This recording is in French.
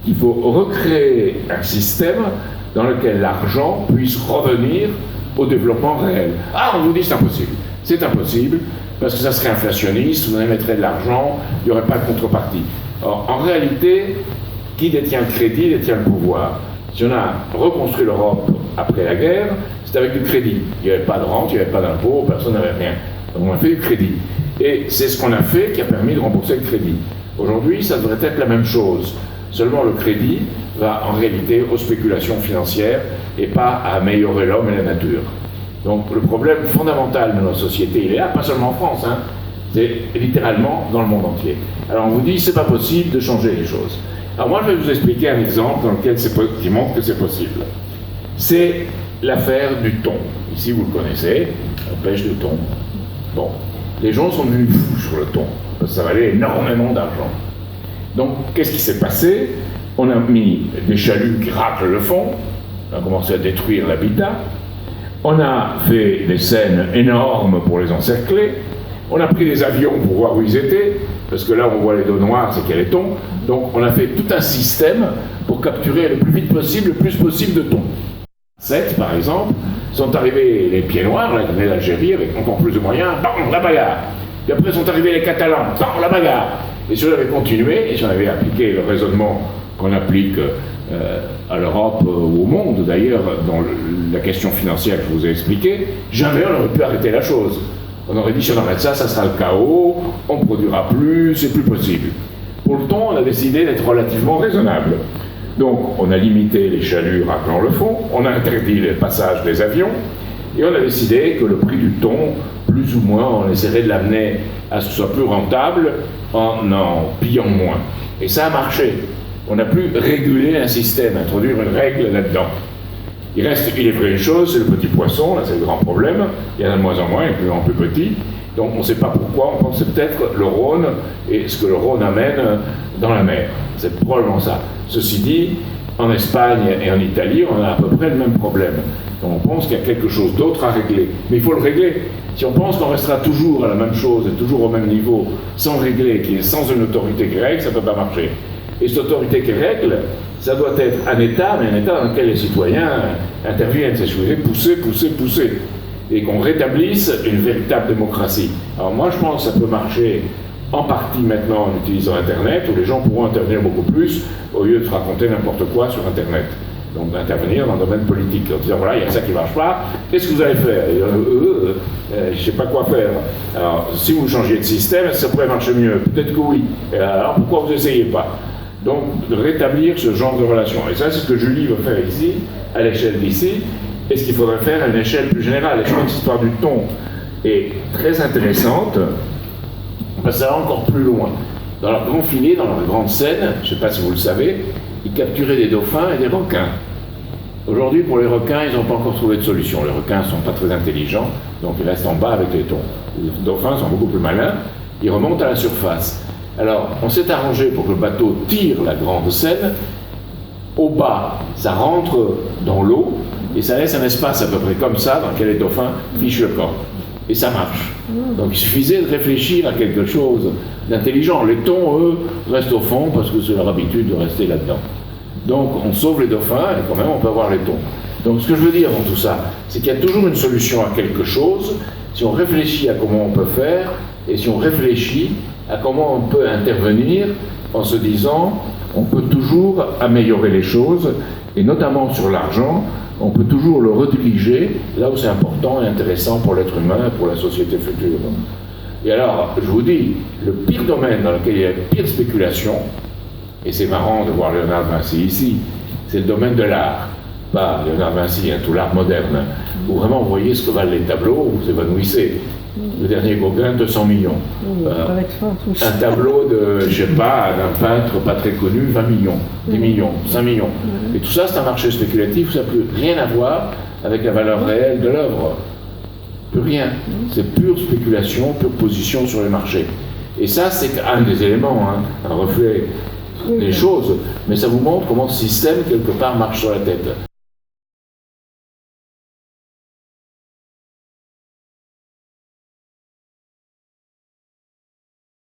qu'il faut recréer un système dans lequel l'argent puisse revenir au développement réel. Ah, on vous dit c'est impossible. C'est impossible, parce que ça serait inflationniste, vous émettrez de l'argent, il n'y aurait pas de contrepartie. Or, en réalité, qui détient le crédit détient le pouvoir. Si on a reconstruit l'Europe après la guerre, c'était avec du crédit. Il n'y avait pas de rente, il n'y avait pas d'impôt, personne n'avait rien. Donc on a fait du crédit. Et c'est ce qu'on a fait qui a permis de rembourser le crédit. Aujourd'hui, ça devrait être la même chose. Seulement le crédit va en réalité aux spéculations financières et pas à améliorer l'homme et la nature. Donc le problème fondamental de notre société, il est là, pas seulement en France, hein, c'est littéralement dans le monde entier. Alors on vous dit, c'est pas possible de changer les choses. Alors moi je vais vous expliquer un exemple dans lequel qui montre que c'est possible. C'est l'affaire du thon. Ici vous le connaissez, la pêche de thon. Bon, les gens sont devenus fous sur le thon, parce que ça valait énormément d'argent. Donc qu'est-ce qui s'est passé? On a mis des chaluts qui raclent le fond, on a commencé à détruire l'habitat. On a fait des scènes énormes pour les encercler. On a pris des avions pour voir où ils étaient, parce que là, on voit les dos noirs, c'est qu'il y a les thons. Donc, on a fait tout un système pour capturer le plus vite possible, le plus possible de thons. 7, par exemple, sont arrivés les pieds noirs, là, qui venaient d'Algérie, avec encore plus de moyens, bam, la bagarre. Puis après sont arrivés les Catalans, bam, la bagarre. Et si on avait continué, et si on avait appliqué le raisonnement qu'on applique à l'Europe ou au monde d'ailleurs, dans la question financière que je vous ai expliquée, jamais on aurait pu arrêter la chose. On aurait dit si on arrête ça, ça sera le chaos, on ne produira plus, c'est plus possible. Pour le thon, on a décidé d'être relativement raisonnable. Donc on a limité les chaluts raclant le fond, on a interdit le passage des avions, et on a décidé que le prix du thon, plus ou moins, on essaierait de l'amener à ce que ce soit plus rentable en pillant moins. Et ça a marché. On a pu réguler un système, introduire une règle là-dedans. Il est vrai une chose, c'est le petit poisson, là c'est le grand problème, il y en a de moins en moins, il est de plus en plus petit, donc on ne sait pas pourquoi, on pense que c'est peut-être le Rhône et ce que le Rhône amène dans la mer. C'est probablement ça. Ceci dit, en Espagne et en Italie, on a à peu près le même problème. Donc on pense qu'il y a quelque chose d'autre à régler, mais il faut le régler. Si on pense qu'on restera toujours à la même chose et toujours au même niveau, sans régler, sans une autorité qui règle, ça ne peut pas marcher. Et cette autorité qui règle, ça doit être un État, mais un État dans lequel les citoyens interviennent, c'est ce que je veux dire, pousser, et qu'on rétablisse une véritable démocratie. Alors moi je pense que ça peut marcher en partie maintenant en utilisant Internet, où les gens pourront intervenir beaucoup plus, au lieu de se raconter n'importe quoi sur Internet. Donc d'intervenir dans le domaine politique, en disant voilà, il y a ça qui ne marche pas, qu'est-ce que vous allez faire? Je ne sais pas quoi faire. Alors si vous changiez de système, ça pourrait marcher mieux, peut-être que oui. Et alors pourquoi vous n'essayez pas? Donc, de rétablir ce genre de relation. Et ça, c'est ce que Julie veut faire ici, à l'échelle d'ici, et ce qu'il faudrait faire à une échelle plus générale. Et je crois que l'histoire du thon est très intéressante, parce que ça va encore plus loin. Dans leur grand filet, dans leur grande scène, je ne sais pas si vous le savez, ils capturaient des dauphins et des requins. Aujourd'hui, pour les requins, ils n'ont pas encore trouvé de solution. Les requins ne sont pas très intelligents, donc ils restent en bas avec les thons. Les dauphins sont beaucoup plus malins, ils remontent à la surface. Alors, on s'est arrangé pour que le bateau tire la grande scène. Au bas, ça rentre dans l'eau et ça laisse un espace à peu près comme ça dans lequel les dauphins fichent le camp. Et ça marche. Donc il suffisait de réfléchir à quelque chose d'intelligent. Les thons, eux, restent au fond parce que c'est leur habitude de rester là-dedans. Donc on sauve les dauphins et quand même on peut avoir les thons. Donc ce que je veux dire dans tout ça, c'est qu'il y a toujours une solution à quelque chose si on réfléchit à comment on peut faire et si on réfléchit à comment on peut intervenir en se disant on peut toujours améliorer les choses et notamment sur l'argent, on peut toujours le rediriger là où c'est important et intéressant pour l'être humain et pour la société future. Et alors, je vous dis, le pire domaine dans lequel il y a la pire spéculation, et c'est marrant de voir Léonard de Vinci ici, c'est le domaine de l'art. Pas Léonard de Vinci, tout l'art moderne, où vraiment vous voyez ce que valent les tableaux, vous évanouissez. Le dernier Gauguin, 200 millions. Un tableau de, je sais pas, d'un peintre pas très connu, 20 millions, 10 millions, 5 millions. Et tout ça, c'est un marché spéculatif, ça n'a plus rien à voir avec la valeur réelle de l'œuvre. Plus rien. C'est pure spéculation, pure position sur les marchés. Et ça, c'est un des éléments, un reflet des choses. Mais ça vous montre comment ce système, quelque part, marche sur la tête.